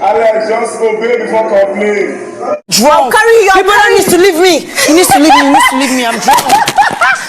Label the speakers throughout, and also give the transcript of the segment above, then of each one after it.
Speaker 1: Alex, just obey before complain.
Speaker 2: Drunk.
Speaker 3: Carry your
Speaker 2: brother needs to leave me. He needs to leave me. He needs to leave me. I'm drunk.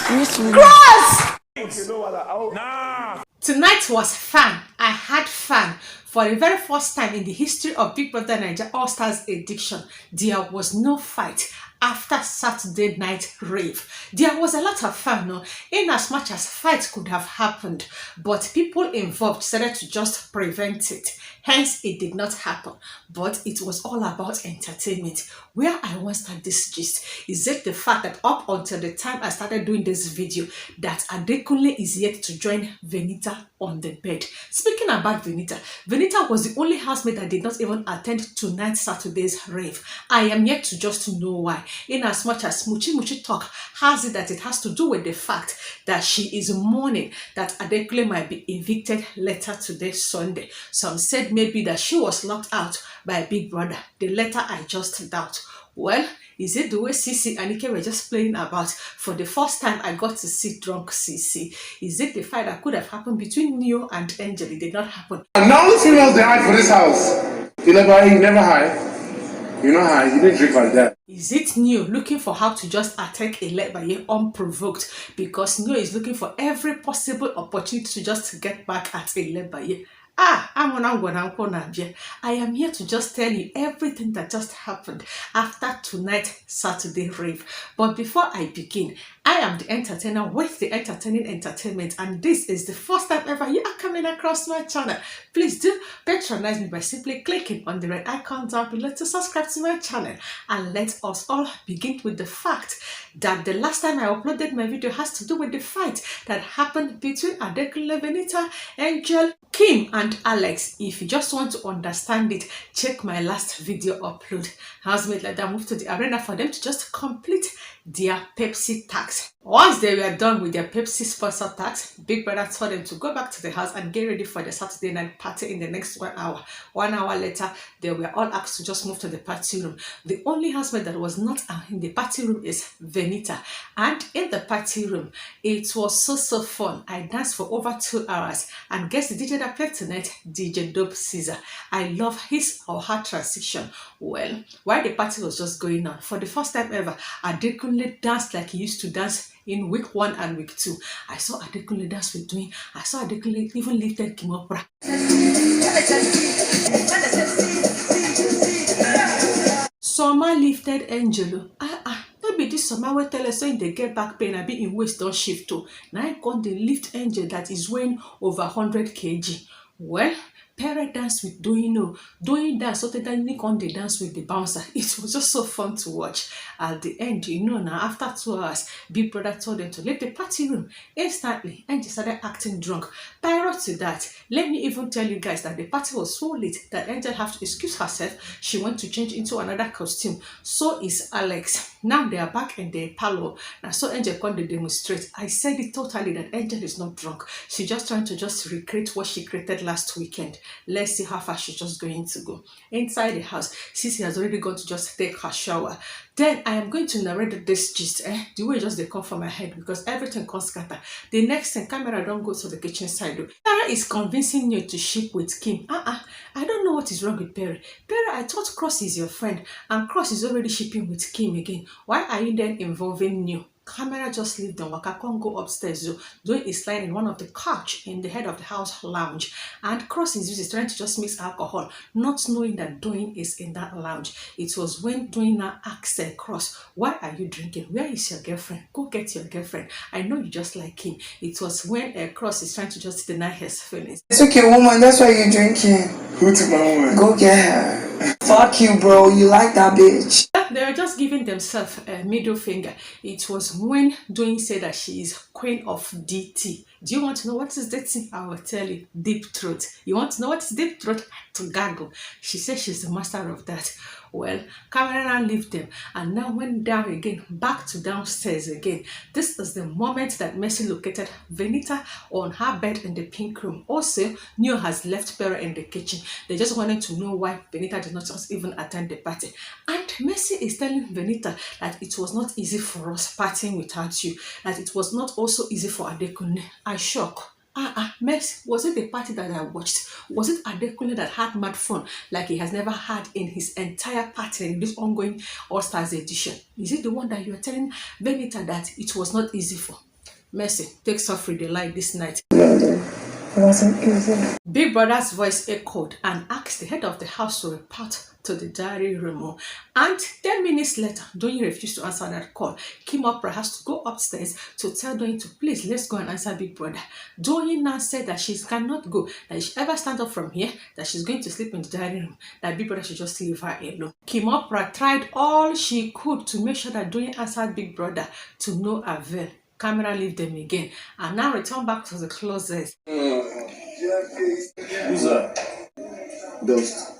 Speaker 2: He needs to leave me.
Speaker 3: Cross!
Speaker 1: You know what? Nah.
Speaker 3: Tonight was fun. I had fun. For the very first time in the history of Big Brother Naija All Stars Edition, there was no fight after Saturday night rave. There was a lot of fun, no? In as much as fights could have happened, but people involved decided to just prevent it. Hence, it did not happen. But it was all about entertainment. Where I want to start this gist is it the fact that up until the time I started doing this video, that ADEKUNLE is yet to join VENITA on the bed. Speaking about VENITA, VENITA was the only housemate that did not even attend tonight's Saturday's rave. I am yet to just know why. In as much as Muchi talk has it that it has to do with the fact that she is mourning that ADEKUNLE might be evicted later today, Sunday. Some said maybe that she was locked out by Big Brother. The latter I just doubt. Well, is it the way Ceec and Ike were just playing about? For the first time, I got to see drunk Ceec. Is it the fight that could have happened between Neo and Angel? It did not happen.
Speaker 1: And now the females they hide for this house. ILEBAYE, you never hide. You know how you didn't drink like that.
Speaker 3: Is it Neo looking for how to just attack ILEBAYE unprovoked? Because Neo is looking for every possible opportunity to just get back at ILEBAYE. I am here to just tell you everything that just happened after tonight's Saturday rave. But before I begin, I am the entertainer with the entertaining entertainment, and this is the first time ever you are coming across my channel. Please do patronize me by simply clicking on the red icon down below to subscribe to my channel. And let us all begin with the fact that the last time I uploaded my video has to do with the fight that happened between ADEKUNLE, VENITA, Angel, Kim and Alex. If you just want to understand it, check my last video upload. Housemate like that moved to the arena for them to just complete their PEPSI tax. Once they were done with their PEPSI sponsor tax, Big Brother told them to go back to the house and get ready for the Saturday night party in the next 1 hour. 1 hour later, they were all asked to just move to the party room. The only housemate that was not in the party room is VENITA. And in the party room, it was so fun. I danced for over 2 hours. And guess the DJ that played tonight? DJ Dope Caesar. I love his or her transition. Well, while the party was just going on, for the first time ever, ADEKUNLE danced like he used to dance in week 1 and week 2. I saw ADEKUNLE dance with Doyin. I saw ADEKUNLE even lifted KIMOPRAH. Summer lifted Angelo. Maybe this summer will tell us when they get back pain, I be in waist don't shift to. Now I got the lift Angel that is weighing over 100 kg. Well, Pere danced with Doyin. Doyin danced, so they on the dance with the bouncer. It was just so fun to watch. At the end, you know, now after 2 hours, Big Brother told them to leave the party room instantly, and they started acting drunk. Prior to that, let me even tell you guys that the party was so late that Angel had to excuse herself. She went to change into another costume. So is Alex. Now they are back in the parlor. Now so Angel come to demonstrate. I said it totally that Angel is not drunk. She's just trying to just recreate what she created last weekend. Let's see how far she's just going to go. Inside the house, Ceec has already gone to just take her shower. Then I am going to narrate this gist, the way just they come from my head, because everything comes scatter. The next thing, camera don't go to the kitchen side. Sarah is convincing you to ship with Kim. I don't know what is wrong with Perry. Perry, I thought Cross is your friend, and Cross is already shipping with Kim again. Why are you then involving you? Camera just leave them. Waka can't go upstairs. Doyin is lying in one of the couch in the head of the house lounge, and Cross is trying to just mix alcohol, not knowing that Doyin is in that lounge. It was when Doyin now asked Cross, "Why are you drinking? Where is your girlfriend? Go get your girlfriend. I know you just like him." It was when Cross is trying to just deny his feelings.
Speaker 4: It's okay, woman. That's why you're drinking.
Speaker 1: Who took my woman?
Speaker 4: Go get her. Fuck you, bro. You like that bitch.
Speaker 3: They are just giving themselves a middle finger. It was when Doyin said that she is queen of DT. Do you want to know what is DT? I will tell you. Deep throat. You want to know what is deep throat? To gargle. She says she's the master of that. Well, Cameron left them and now went down again, back to downstairs again. This is the moment that Mercy located VENITA on her bed in the pink room. Also, Neo has left Pera in the kitchen. They just wanted to know why VENITA did not just even attend the party. And Mercy is telling VENITA that it was not easy for us partying without you, that it was not also easy for ADEKUNLE. I shock. Mercy, was it the party that I watched? Was it Adekunle that had mad fun like he has never had in his entire party in this ongoing All Stars edition? Is it the one that you are telling Venita that it was not easy for? Mercy, take suffering the light this night.
Speaker 4: It wasn't easy.
Speaker 3: Big Brother's voice echoed and asked the head of the house to report to the diary room. And 10 minutes later, Doyin refused to answer that call. KIMOPRAH has to go upstairs to tell Doyin to please, let's go and answer Big Brother. Doyin now said that she cannot go, that if she ever stand up from here, that she's going to sleep in the diary room, that Big Brother should just leave her alone. KIMOPRAH tried all she could to make sure that Doyin answered Big Brother, to no avail. Camera leave them again and now return back to the closet.
Speaker 1: Who's that? Dust.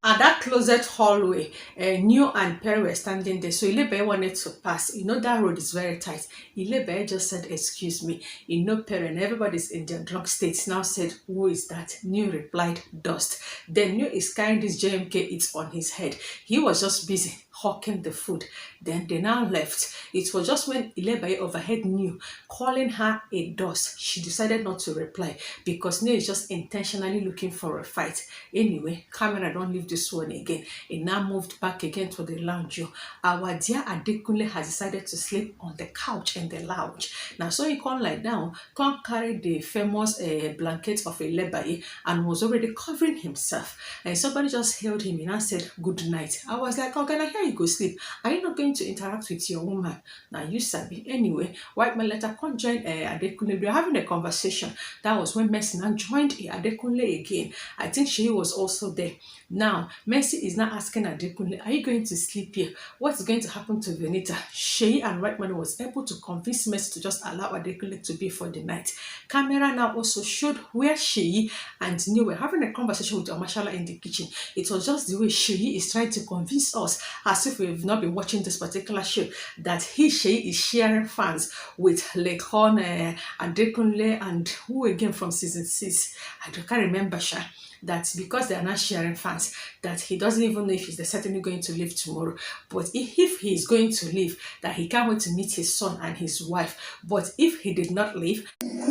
Speaker 3: At that closet hallway, New and Perry were standing there. So ILEBAYE wanted to pass. You know that road is very tight. ILEBAYE just said, excuse me. You know Perry and everybody's in their drunk states now said, who is that? New replied, Dust. Then New is carrying this JMK, it's on his head. He was just busy hawking the food. Then they now left. It was just when ILEBAYE overheard New calling her a dust. She decided not to reply because New is just intentionally looking for a fight. Anyway, camera don't leave this one again. It now moved back again to the lounge. Our dear ADEKUNLE has decided to sleep on the couch in the lounge. Now, so he can't lie down, can't carry the famous blanket of ILEBAYE and was already covering himself. And somebody just held him and said, good night. I was like, okay, here you go sleep. Are you not going to interact with your woman? Now, you sabi. Anyway, White Man later can't join ADEKUNLE. We were having a conversation. That was when Mercy now joined ADEKUNLE again. I think she was also there. Now, Mercy is now asking ADEKUNLE, are you going to sleep here? What's going to happen to Venita? Sheyi and White Man was able to convince Mercy to just allow ADEKUNLE to be for the night. Camera now also showed where Sheyi and New were having a conversation with Amashala in the kitchen. It was just the way Sheyi is trying to convince us, as if we've not been watching this particular show, that Sheyi is sharing fans with Lekon, ADEKUNLE, and who again from season 6? I can't remember, Sha. That because they are not sharing fans, that he doesn't even know if he's certainly going to leave tomorrow. But if he is going to leave, that he can't wait to meet his son and his wife. But if he did not leave,
Speaker 1: It's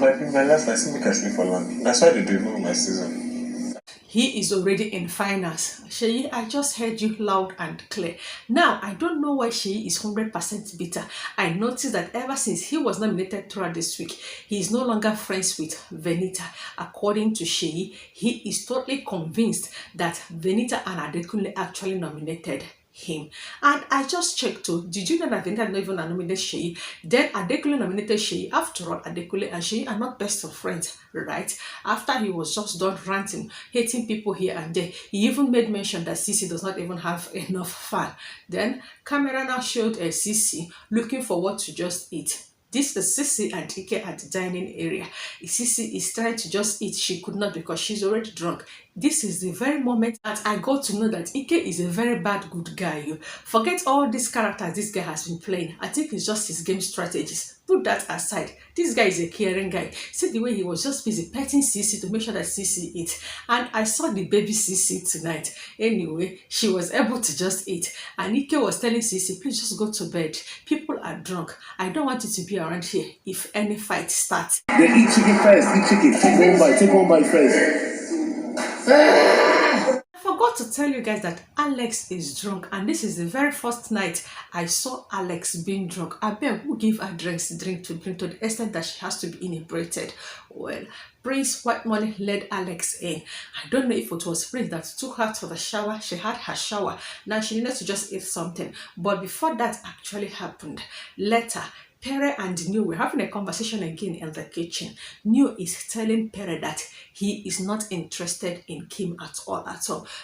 Speaker 1: my last night. See me can sleep for long. That's why they do even my season.
Speaker 3: he is already in finals. Sheyi, I just heard you loud and clear. Now, I don't know why Sheyi is 100% bitter. I noticed that ever since he was nominated throughout this week, he is no longer friends with VENITA. According to Sheyi, he is totally convinced that VENITA and ADEKUNLE actually nominated him. And I just checked too. Did you know that VENITA not even nominated Sheyi? Then ADEKUNLE nominated Sheyi. After all, ADEKUNLE and Sheyi are not best of friends, right? After he was just done ranting, hating people here and there, he even made mention that Ceec does not even have enough fun. Then camera now showed Ceec looking for what to just eat. This is Ceec and Ike at the dining area. Ceec is trying to just eat. She could not because she's already drunk. This is the very moment that I got to know that Ike is a very bad good guy. Forget all these characters this guy has been playing. I think it's just his game strategies. Put that aside. This guy is a caring guy. See the way he was just busy petting Ceec to make sure that Ceec eats. And I saw the baby Ceec tonight. Anyway, she was able to just eat. And Ike was telling Ceec, please just go to bed. People are drunk. I don't want you to be around here if any fight starts.
Speaker 1: They eat chicken first. Eat chicken. Take one bite first.
Speaker 3: I forgot to tell you guys that Alex is drunk, and this is the very first night I saw Alex being drunk. I bet who give her drink to drink to the extent that she has to be inebriated. Well, Prince White Money led Alex in. I don't know if it was Prince that took her to the shower. She had her shower. Now she needed to just eat something. But before that actually happened, later, Perry and New were having a conversation again in the kitchen. New is telling Perry that he is not interested in Kim at all.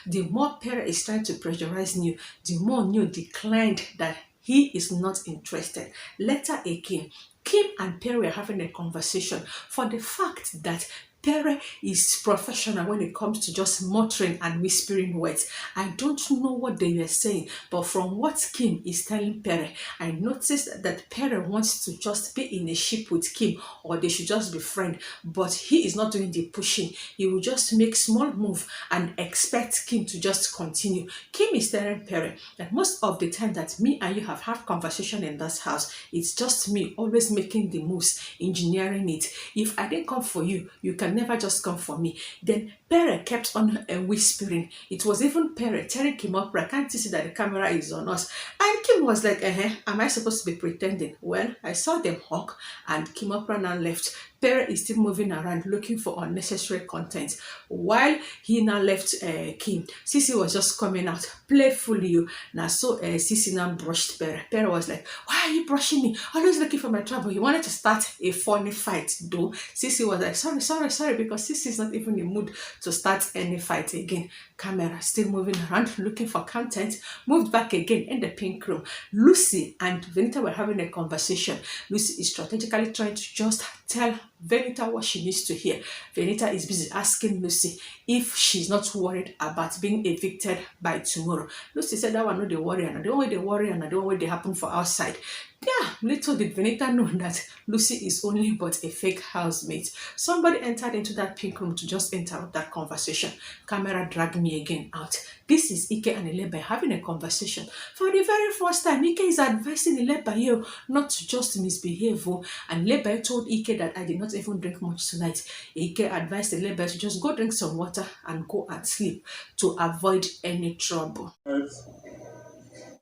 Speaker 3: The more Perry is trying to pressurize New, the more New declined that he is not interested. Later again, Kim and Perry were having a conversation for the fact that Pere is professional when it comes to just muttering and whispering words. I don't know what they were saying, but from what Kim is telling Pere, I noticed that Pere wants to just be in a ship with Kim, or they should just be friends, but he is not doing the pushing. He will just make small move and expect Kim to just continue. Kim is telling Pere that most of the time that me and you have had conversation in this house, it's just me always making the moves, engineering it. If I didn't come for you, you can never just come for me. Then Pere kept on whispering. It was even Pere telling KIMOPRAH, can't you see that the camera is on us? And Kim was like, am I supposed to be pretending? Well, I saw them hug and KIMOPRAH now left. Pere is still moving around looking for unnecessary content. While he now left Kim, Sisi was just coming out playfully. Now so Sisi now brushed Pere. Pere was like, why are you brushing me? Always looking for my trouble. He wanted to start a funny fight though. Sisi was like, sorry, because Sisi is not even in the mood to start any fight again. Camera still moving around looking for content. Moved back again in the pink room. Lucy and VENITA were having a conversation. Lucy is strategically trying to just tell VENITA what she needs to hear. VENITA is busy asking Lucy if she's not worried about being evicted by tomorrow. Lucy said that one no they worry, and the one way they worry and the one way they happen for outside. Yeah, little did VENITA know that Lucy is only but a fake housemate. Somebody entered into that pink room to just interrupt that conversation. Camera dragged me again out. This is Ike and ILEBAYE having a conversation. For the very first time, Ike is advising ILEBAYE not to just misbehave. And ILEBAYE told Ike that I did not even drink much tonight. Ike advised ILEBAYE to just go drink some water and go and sleep to avoid any trouble.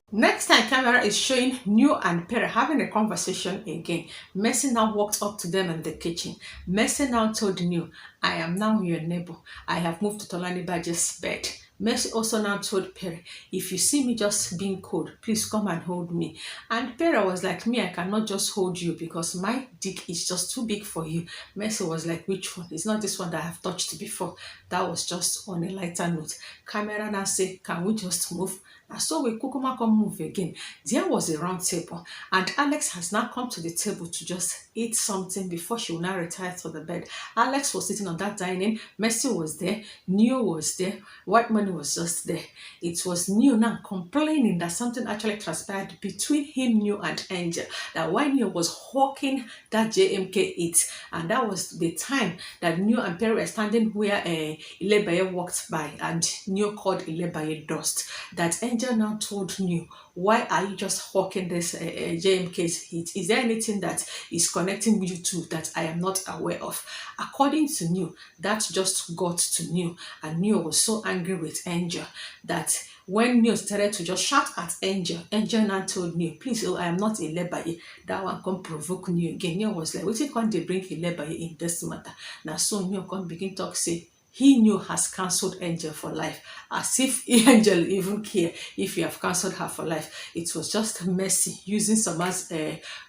Speaker 3: Next time, camera is showing New and Pere having a conversation again. Mercy now walked up to them in the kitchen. Mercy now told New, I am now your neighbor. I have moved to ADEKUNLE's bed. Mercy also now told Pere, if you see me just being cold, please come and hold me. And Pere was like, me, I cannot just hold you because my dick is just too big for you. Mercy was like, which one? It's not this one that I have touched before. That was just on a lighter note. Camera now say, can we just move? And so we Kukuma come move again. There was a round table, and Alex has now come to the table to just eat something before she will now retire to the bed. Alex was sitting on that dining. Mercy was there. Neo was there. White Money was just there. It was Neo now complaining that something actually transpired between him, Neo, and Angel. That while Neo was hawking that JMK eat, and that was the time that Neo and Perry were standing where ILEBAYE walked by, and Neo called ILEBAYE dust. That Angel now told New, why are you just hawking this JMK's heat? Is there anything that is connecting you two that I am not aware of? According to New, that just got to New, and New was so angry with Angel that when New started to just shout at Angel, Angel now told New, please, I am not ILEBAYE. That one can provoke New again. New was like, what can't they bring ILEBAYE in this matter? Now so New can begin talk, say, he knew has cancelled Angel for life, as if Angel even care if you have cancelled her for life. It was just messy, using some as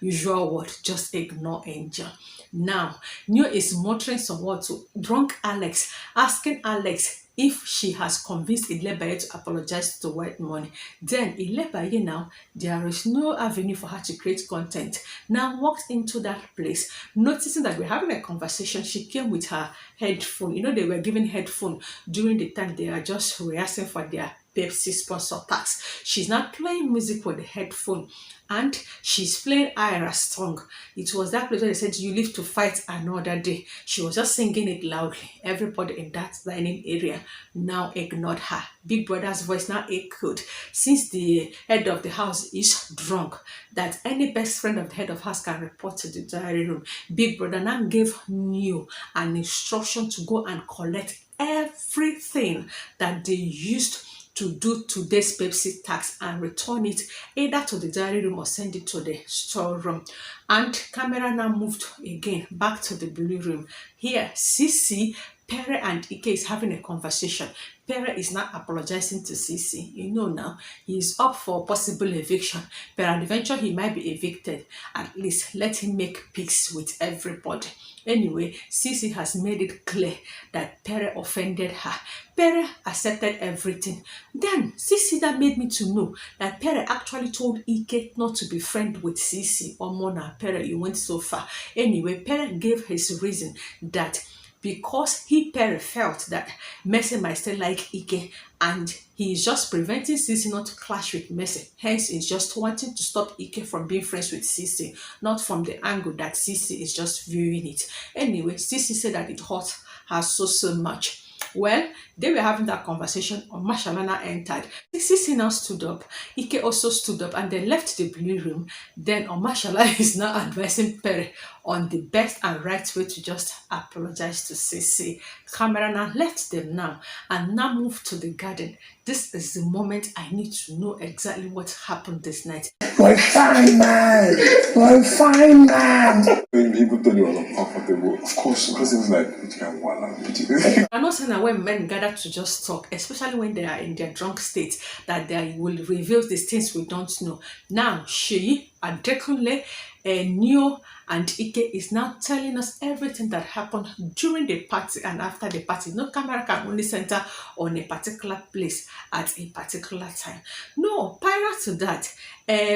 Speaker 3: usual word, just ignore Angel. Now, New is muttering some word to drunk Alex, asking Alex if she has convinced ILEBAYE to apologize to White Money. Then ILEBAYE now, there is no avenue for her to create content. Now walked into that place, noticing that we're having a conversation. She came with her headphone. You know, they were giving headphone during the time they are just rehearsing for their PEPSI sponsor tax. She's not playing music with the headphone, and she's playing Ira's song. It was that place where they said, you live to fight another day. She was just singing it loudly. Everybody in that dining area now ignored her. Big Brother's voice now echoed, since the head of the house is drunk, that any best friend of the head of house can report to the diary room. Big Brother now gave New an instruction to go and collect everything that they used to do today's PEPSI tax and return it either to the diary room or send it to the storeroom. And camera now moved again back to the blue room. Here, Sisi, Pere and Ike is having a conversation. Pere is not apologizing to Sisi. You know now, he is up for possible eviction. Peradventure, he might be evicted. At least let him make peace with everybody. Anyway, Sisi has made it clear that Pere offended her. Pere accepted everything. Then Sisi that made me to know that Pere actually told Ike not to be friends with Sisi or Mona. Pere, you went so far. Anyway, Pere gave his reason that because he Perry felt that Mercy might still like Ike, and he is just preventing Ceec not to clash with Mercy. Hence, he's just wanting to stop Ike from being friends with Ceec, not from the angle that Ceec is just viewing it. Anyway, Ceec said that it hurt her so much. Well, they were having that conversation. Mashalana entered. Ceec now stood up. Ike also stood up, and they left the blue room. Then Mashallah is now advising Perry on the best and right way to just apologize to Ceec. Camera now left them now and now move to the garden. This is the moment I need to know exactly what happened this night.
Speaker 4: We're fine, man. We're fine, man.
Speaker 1: When people told you I was uncomfortable, of course, because it was like,
Speaker 3: I'm not saying that when men gather to just talk, especially when they are in their drunk state, that they will reveal these things we don't know. Now, she, ADEKUNLE, Neo, and Ike is now telling us everything that happened during the party and after the party. No camera can only center on a particular place at a particular time. No, prior to that,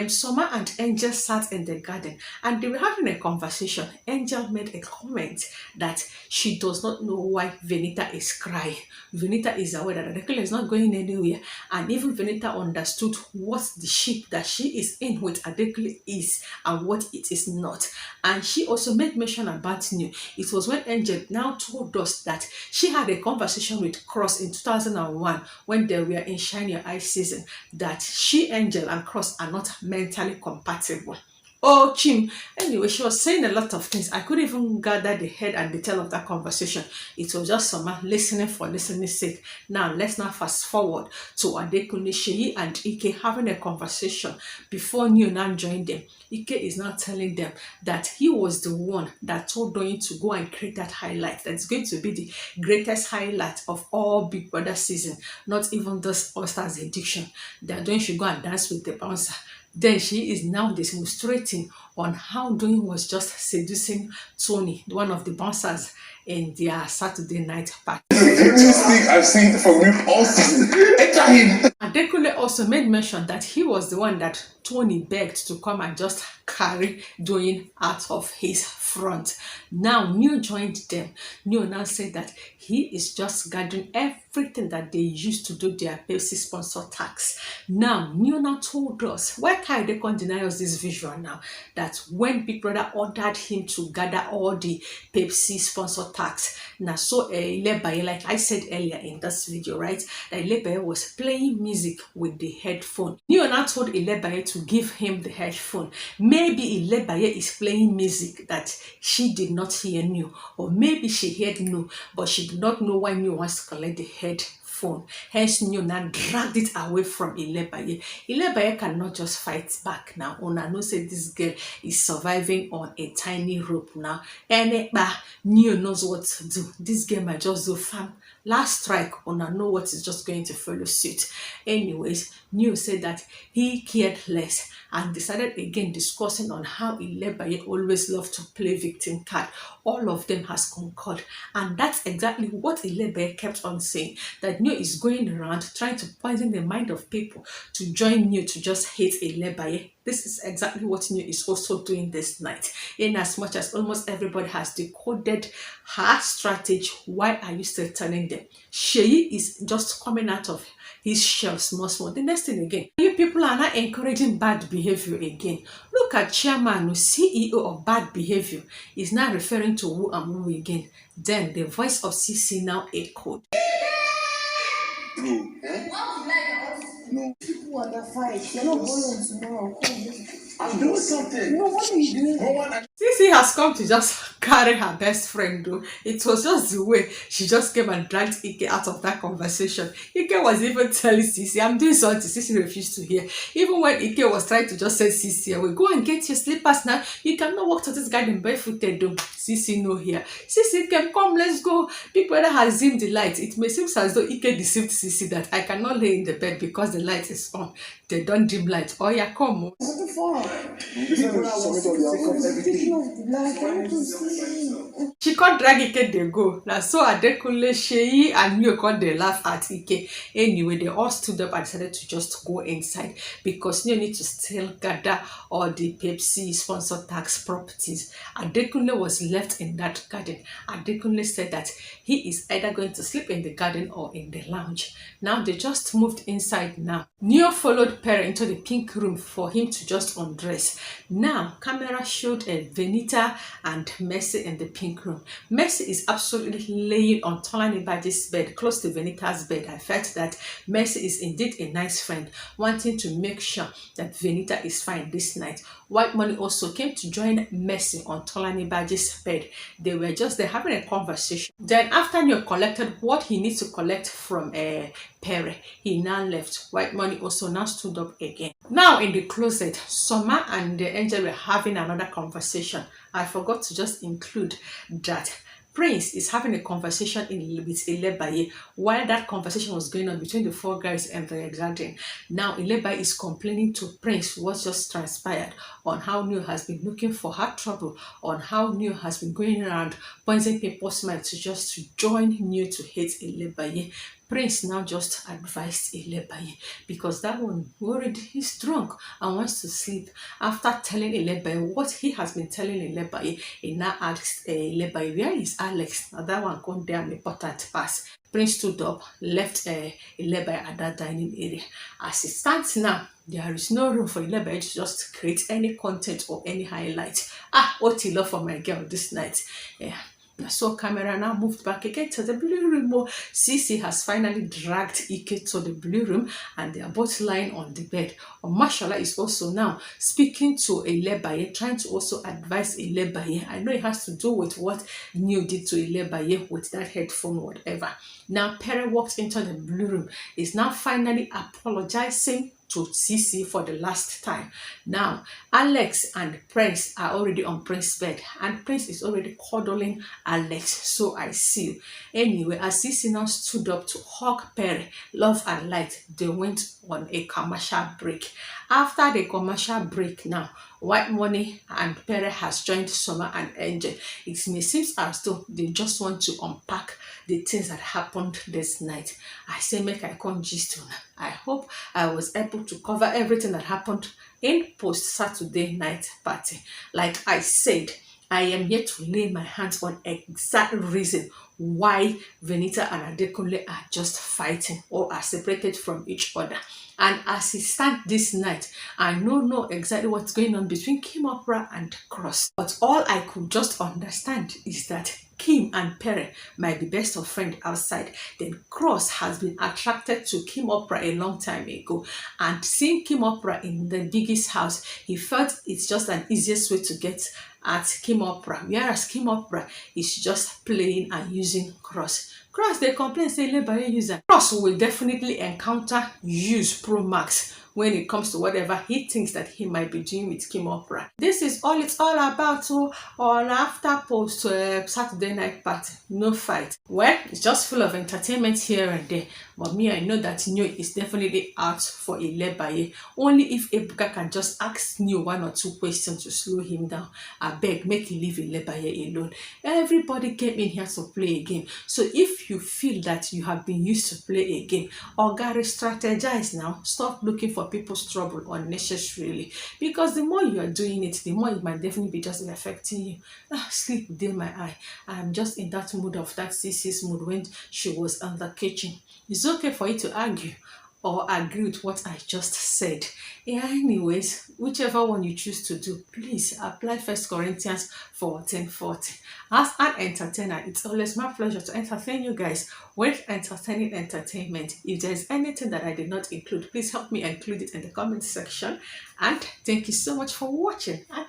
Speaker 3: Summer and Angel sat in the garden and they were having a conversation. Angel made a comment that she does not know why VENITA is crying. VENITA is aware that ADEKUNLE is not going anywhere, and even VENITA understood what the ship that she is in with ADEKUNLE is and what it is not. And she also made mention about New. It was when Angel now told us that she had a conversation with Cross in 2001 when they were in Shine Your Eye season, that she, Angel, and Cross are not mentally compatible. Oh, Chim. Anyway, she was saying a lot of things. I couldn't even gather the head and the tail of that conversation. It was just someone listening for listening's sake. Now, let's now fast forward to ADEKUNLE, Sheyi, and Ike having a conversation before New now joined them. Ike is now telling them that he was the one that told Doyin to go and create that highlight. That's going to be the greatest highlight of all Big Brother season. Not even this All-Stars edition. That Doyin should go and dance with the bouncer. Then she is now demonstrating on how Doyin was just seducing Tony, one of the bouncers, in their Saturday night party.
Speaker 1: This thing I've seen from him all season. Enter him.
Speaker 3: ADEKUNLE also made mention that he was the one that Tony begged to come and just carry Doyin out of his front. Now, New joined them. New now said that he is just gathering everything that they used to do their PEPSI sponsor tax. Now, New now told us, why can't ADEKUNLE deny us this visual now, that when Big Brother ordered him to gather all the PEPSI sponsor tax, now so ILEBAYE, like I said earlier in this video, right, that ILEBAYE was playing music with the headphone. New now told ILEBAYE to give him the headphone. Maybe ILEBAYE is playing music that she did not hear New, or maybe she heard New, but she did not know why New wants to collect the headphone. Hence, New now dragged it away from ILEBAYE. ILEBAYE cannot just fight back now. Una know say this girl is surviving on a tiny rope now. And New knows what to do. This girl might just do fam. Last strike, Una know what is just going to follow suit. Anyways, New said that he cared less and decided again discussing on how ILEBAYE always loved to play victim card. All of them has concurred, and that's exactly what ILEBAYE kept on saying, that New is going around trying to poison the mind of people to join New to just hate ILEBAYE. This is exactly what New is also doing this night. In as much as almost everybody has decoded her strategy, why are you still telling them? Sheyi is just coming out of his shell small. The next thing again, you people are not encouraging bad behavior again. Look at chairman or CEO of bad behavior is now referring to who and who again. Then the voice of CC now echoed.
Speaker 1: Bro,
Speaker 4: No. People are that fight. You're not going on tomorrow.
Speaker 1: I'm doing something.
Speaker 4: No, what are you doing?
Speaker 3: CC has come to just carry her best friend though. It was just the way she just came and dragged Ike out of that conversation. Ike was even telling CC, I'm doing something. CC refused to hear. Even when Ike was trying to just say CC, we go and get your slippers now. You cannot walk to this garden barefooted though. CC no here. CC can come, let's go. Big Brother has dimmed the light. It may seem as though Ike deceived CC that I cannot lay in the bed because the light is on. They don't dim light. Oh yeah, come on.
Speaker 4: What the fuck?
Speaker 1: This is submit all the outcomes, everything.
Speaker 4: Taking off the light. I want to see.
Speaker 3: She can't drag Ike they go. Now so Adekunle, Sheyi and you can't they laugh at Ike. Anyway, they all stood up and decided to just go inside because you need to still gather all the Pepsi sponsor tax properties. Adekunle was left in that garden. Adekunle said that he is either going to sleep in the garden or in the lounge. Now they just moved inside now. Neo followed Pere into the pink room for him to just undress. Now, camera showed a Venita and Mercy in the pink room. Mercy is absolutely laying on Tolanibaji's bed, close to Venita's bed. I felt that Mercy is indeed a nice friend, wanting to make sure that Venita is fine this night. White Money also came to join Mercy on Tolanibaji's bed. They were just there having a conversation. Then after Neo collected what he needs to collect from Pere, he now left. White Money also now stood up again. Now in the closet, Soma and the Angel were having another conversation. I forgot to just include that Prince is having a conversation with ILEBAYE. While that conversation was going on between the four guys and the garden, now ILEBAYE is complaining to Prince what just transpired, on how Neo has been looking for her trouble, on how Neo has been going around pointing people's mind to just to join Neo to hate ILEBAYE. Prince now just advised ILEBAYE because that one already is drunk and wants to sleep. After telling ILEBAYE what he has been telling ILEBAYE, he now asked ILEBAYE, where is Alex? Now that one gone there important pass. Prince stood up, left ILEBAYE at that dining area. As it stands now, there is no room for ILEBAYE to just create any content or any highlight. What he love for my girl this night. Yeah. So camera now moved back again to the blue room. Ceec has finally dragged Ike to the blue room and they are both lying on the bed. Mashallah is also now speaking to ILEBAYE, trying to also advise ILEBAYE. I know it has to do with what Neo did to ILEBAYE with that headphone, whatever. Now Pere walked into the blue room, is now finally apologizing to Ceec for the last time. Now, Alex and Prince are already on Prince's bed, and Prince is already cuddling Alex. So I see. Anyway, as Ceec now stood up to hug Pere, love and light, they went on a commercial break. After the commercial break now, White Money and Pere has joined Summer and Angel. It may seem as though they just want to unpack the things that happened this night. I say make I come gist una. I hope I was able to cover everything that happened in post-Saturday night party. Like I said, I am here to lay my hands on exact reason why VENITA and ADEKUNLE are just fighting or are separated from each other. And as it stands this night, I don't know exactly what's going on between KIMOPRAH and Cross. But all I could just understand is that Kim and Pere might be best of friends outside. Then Cross has been attracted to KIMOPRAH a long time ago. And seeing KIMOPRAH in the biggest house, he felt it's just an easiest way to get at KIMOPRAH. Whereas KIMOPRAH is just playing and using Cross. Cross, they complain, say, ILEBAYE user. Cross will definitely encounter use Pro Max when it comes to whatever he thinks that he might be doing with KIMOPRAH. This is all it's all about. On after post Saturday night party, no fight. Well, it's just full of entertainment here and there. But me, I know that Neo is definitely out for ILEBAYE. Only if Ebuka can just ask Neo 1 or 2 questions to slow him down. I beg, make him leave ILEBAYE alone. Everybody came in here to play a game. So if you feel that you have been used to play a game, or gotta strategize now, stop looking for people's trouble unnecessarily. Because the more you are doing it, the more it might definitely be just affecting you. Sleep within my eye. I'm just in that mood of that Ceec's mood when she was in the kitchen. It's okay for you to argue or agree with what I just said. Yeah, anyways, whichever one you choose to do, please apply 1 Corinthians 14:40. As an entertainer, it's always my pleasure to entertain you guys with entertaining entertainment. If there's anything that I did not include, please help me include it in the comment section. And thank you so much for watching. And